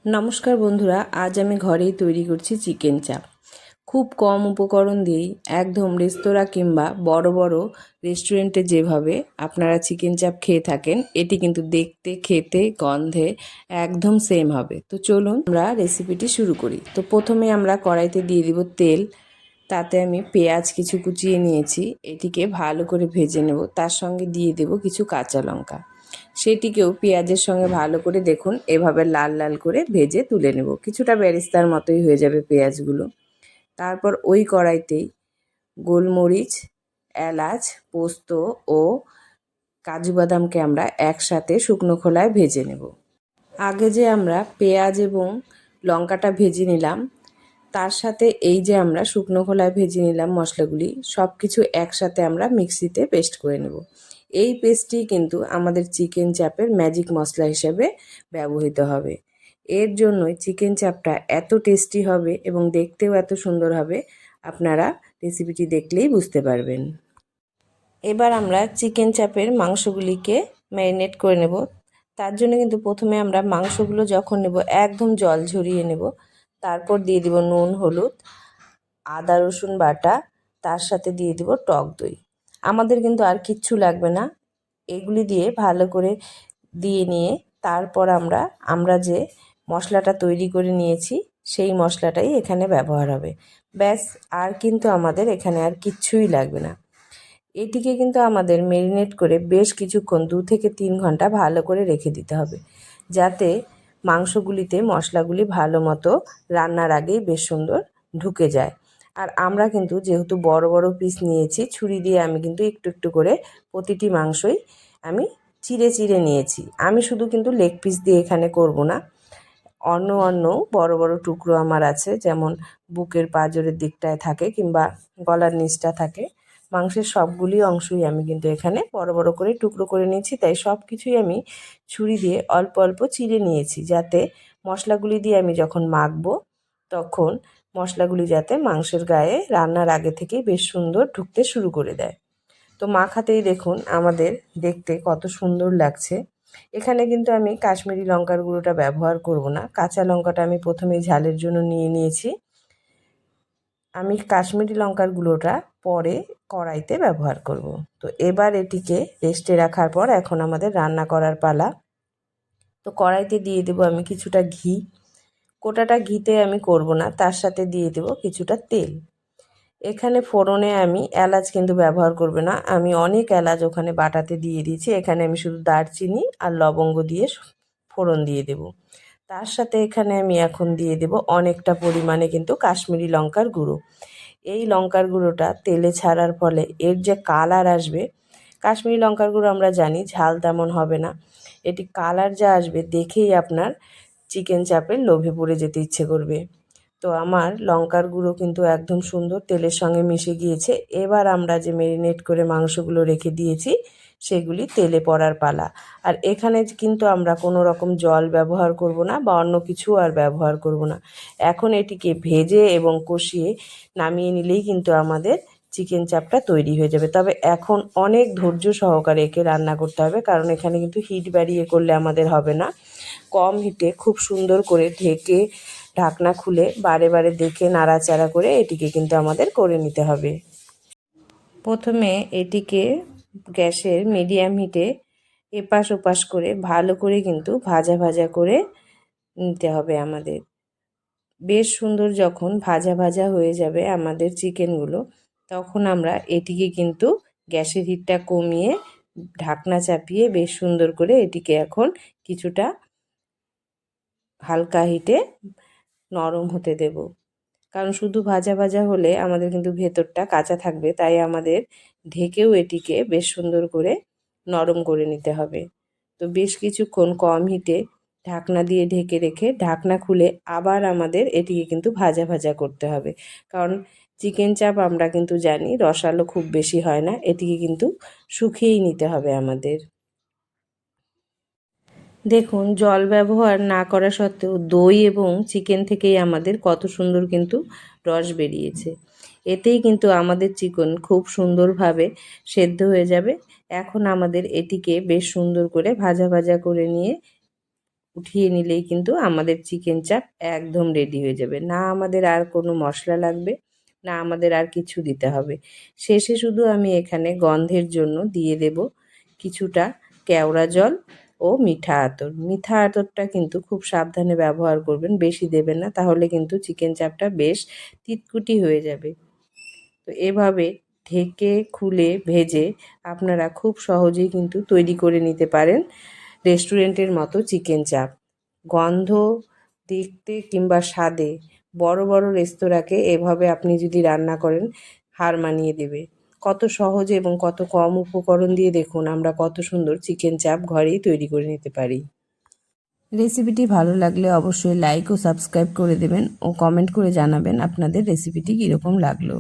নমস্কার বন্ধুরা, আজ আমি ঘরেই তৈরি করছি চিকেন চাপ। খুব কম উপকরণ দিয়েই একদম রেস্তোরাঁ কিংবা বড় বড় রেস্টুরেন্টে যেভাবে আপনারা চিকেন চাপ খেয়ে থাকেন, এটি কিন্তু দেখতে, খেতে, গন্ধে একদম সেম হবে। তো চলুন আমরা রেসিপিটি শুরু করি। তো প্রথমে আমরা কড়াইতে দিয়ে দিব তেল। তাতে আমি পেঁয়াজ কিছু কুচিয়ে নিয়েছি, এটিকে ভালো করে ভেজে নেব। তার সঙ্গে দিয়ে দেব কিছু কাঁচা লঙ্কা, সেটিকেও পেঁয়াজের সঙ্গে ভালো করে দেখুন এভাবে লাল লাল করে ভেজে তুলে নেব। কিছুটা বেরেস্তার মতোই হয়ে যাবে পেঁয়াজগুলো। তারপর ওই কড়াইতেই গোলমরিচ, এলাচ, পোস্ত ও কাজু বাদামকে আমরা একসাথে শুকনো খোলায় ভেজে নেব। আগে যে আমরা পেঁয়াজ এবং লঙ্কাটা ভেজে নিলাম, তার সাথে এই যে আমরা শুকনো খোলায় ভেজে নিলাম মশলাগুলি, সব কিছু একসাথে আমরা মিক্সিতে পেস্ট করে নেব। এই পেস্টটি কিন্তু আমাদের চিকেন চাপের ম্যাজিক মশলা হিসেবে ব্যবহৃত হবে। এর জন্যই চিকেন চাপটা এত টেস্টি হবে এবং দেখতেও এত সুন্দর হবে, আপনারা রেসিপিটি দেখলেই বুঝতে পারবেন। এবার আমরা চিকেন চাপের মাংসগুলিকে ম্যারিনেট করে নেব। তার জন্য কিন্তু প্রথমে আমরা মাংসগুলো যখন নেব একদম জল ঝরিয়ে নেব। তারপর দিয়ে দিব নুন, হলুদ, আদা রসুন বাটা, তার সাথে দিয়ে দিব টক দই। আমাদের কিন্তু আর কিচ্ছু লাগবে না। এগুলি দিয়ে ভালো করে দিয়ে নিয়ে তারপর আমরা যে মশলাটা তৈরি করে নিয়েছি, সেই মশলাটাই এখানে ব্যবহার হবে। ব্যাস, আর কিন্তু আমাদের এখানে আর কিচ্ছুই লাগবে না। এটিকে কিন্তু আমাদের ম্যারিনেট করে বেশ কিছুক্ষণ 2 থেকে 3 ঘন্টা ভালো করে রেখে দিতে হবে, যাতে মাংসগুলিতে মশলাগুলি ভালো মতো রান্নার আগেই বেশ সুন্দর ঢুকে যায়। আর আমরা কিন্তু যেহেতু বড় বড় পিস নিয়েছি, ছুরি দিয়ে আমি কিন্তু একটু একটু করে প্রতিটি মাংসই আমি চিড়ে চিড়ে নিয়েছি। আমি শুধু কিন্তু লেগ পিস দিয়ে এখানে করব না, অন্য বড় বড় টুকরো আমার আছে, যেমন বুকের পাঁজরের দিকটায় থাকে কিংবা গলার নিচটা থাকে। মাংসের সবগুলি অংশই আমি কিন্তু এখানে বড় বড় করে টুকরো করে নিয়েছি। তাই সব কিছুই আমি ছুরি দিয়ে অল্প অল্প চিড়ে নিয়েছি, যাতে মশলাগুলি দিয়ে আমি যখন মাখবো তখন মশলাগুলি যাতে মাংসের গায়ে রান্নার আগে থেকেই বেশ সুন্দর ঢুকতে শুরু করে দেয়। তো মাখাতেই দেখুন আমাদের দেখতে কত সুন্দর লাগছে। এখানে কিন্তু আমি কাশ্মীরি লঙ্কার গুঁড়োটা ব্যবহার করব না। কাঁচা লঙ্কাটা আমি প্রথমেই ঝালের জন্য নিয়ে নিয়েছি। আমি কাশ্মীরি লঙ্কার গুঁড়োটা পরে কড়াইতে ব্যবহার করব। তো এবার এটিকে রেস্টে রাখার পর এখন আমাদের রান্না করার পালা। তো কড়াইতে দিয়ে দেবো আমি কিছুটা ঘি। গোটাটা ঘিতে আমি করব না, তার সাথে দিয়ে দেবো কিছুটা তেল। এখানে ফোড়নে আমি এলাচ কিন্তু ব্যবহার করবে না, আমি অনেক এলাচ ওখানে বাটাতে দিয়ে দিয়েছি। এখানে আমি শুধু দারচিনি আর লবঙ্গ দিয়ে ফোড়ন দিয়ে দেব। তার সাথে এখানে আমি এখন দিয়ে দেব অনেকটা পরিমাণে কিন্তু কাশ্মীরি লঙ্কার গুঁড়ো। এই লঙ্কার গুঁড়োটা তেলে ছাড়ার ফলে এর যে কালার আসবে, কাশ্মীরি লঙ্কার গুঁড়ো আমরা জানি ঝাল তেমন হবে না, এটি কালার যা আসবে দেখেই আপনার চিকেন চাপের লোভে পড়ে যেতে ইচ্ছে করবে। তো আমার লঙ্কার গুঁড়ো কিন্তু একদম সুন্দর তেলের সঙ্গে মিশে গিয়েছে। এবার আমরা যে ম্যারিনেট করে মাংসগুলো রেখে দিয়েছি, সেগুলি তেলে পড়ার পালা। আর এখানে কিন্তু আমরা কোনো রকম জল ব্যবহার করব না বা অন্য কিছু আর ব্যবহার করব না। এখন এটিকে ভেজে এবং কষিয়ে নামিয়ে নিলেই কিন্তু আমাদের চিকেন চাপটা তৈরি হয়ে যাবে। তবে এখন অনেক ধৈর্য সহকারে একে রান্না করতে হবে, কারণ এখানে কিন্তু হিট বাড়িয়ে করলে আমাদের হবে না। কম হিটে খুব সুন্দর করে ঢেকে ঢাকনা খুলে বারে বারে দেখে নাড়াচাড়া করে এটিকে কিন্তু আমাদের করে নিতে হবে। প্রথমে এটিকে গ্যাসের মিডিয়াম হিটে এপাশ ওপাশ করে ভালো করে কিন্তু ভাজা ভাজা করে নিতে হবে আমাদের। বেশ সুন্দর যখন ভাজা ভাজা হয়ে যাবে আমাদের চিকেনগুলো, তখন আমরা এটিকে কিন্তু গ্যাসের হিটটা কমিয়ে ঢাকনা চাপিয়ে বেশ সুন্দর করে এটিকে এখন কিছুটা হালকা হিটে নরম হতে দেব। কারণ শুধু ভাজা ভাজা হলে আমাদের কিন্তু ভেতরটা কাঁচা থাকবে, তাই আমাদের ঢেকেও এটিকে বেশ সুন্দর করে নরম করে নিতে হবে। তো বেশ কিছুক্ষণ কম হিটে ঢাকনা দিয়ে ঢেকে রেখে ঢাকনা খুলে আবার আমাদের এটিকে কিন্তু ভাজা ভাজা করতে হবে, কারণ চিকেন চাপ আমরা কিন্তু জানি রসালো খুব বেশি হয় না, এটিকে কিন্তু শুকিয়েই নিতে হবে আমাদের। দেখুন, জল ব্যবহার না করা সত্ত্বেও দই এবং চিকেন থেকেই আমাদের কত সুন্দর কিন্তু রস বেরিয়েছে। এতেই কিন্তু আমাদের চিকেন খুব সুন্দরভাবে সেদ্ধ হয়ে যাবে। এখন আমাদের এটিকে বেশ সুন্দর করে ভাজা ভাজা করে নিয়ে উঠিয়ে নিলেই কিন্তু আমাদের চিকেন চাপ একদম রেডি হয়ে যাবে। না আমাদের আর কোনো মশলা লাগবে, না আমাদের আর কিছু দিতে হবে। শেষে শুধু আমি এখানে গন্ধের জন্য দিয়ে দেব কিছুটা কেওড়া জল ও মিঠা আতর। মিঠা আতরটা কিন্তু খুব সাবধানে ব্যবহার করবেন, বেশি দেবেন না, তাহলে কিন্তু চিকেন চাপটা বেশ তিতকুটি হয়ে যাবে। তো এভাবে ঢেকে খুলে ভেজে আপনারা খুব সহজেই কিন্তু তৈরি করে নিতে পারেন রেস্টুরেন্টের মতো চিকেন চাপ। গন্ধ, দেখতে কিংবা স্বাদে বড় বড় রেস্তোরাঁকে এভাবে আপনি যদি রান্না করেন হার মানিয়ে দেবে। কত সহজে এবং কত কম উপকরণ দিয়ে দেখুন আমরা কত সুন্দর চিকেন চাপ ঘরেই তৈরি করে নিতে পারি। রেসিপিটি ভালো লাগলে অবশ্যই লাইক ও সাবস্ক্রাইব করে দেবেন ও কমেন্ট করে জানাবেন আপনাদের রেসিপিটি কীরকম লাগলো।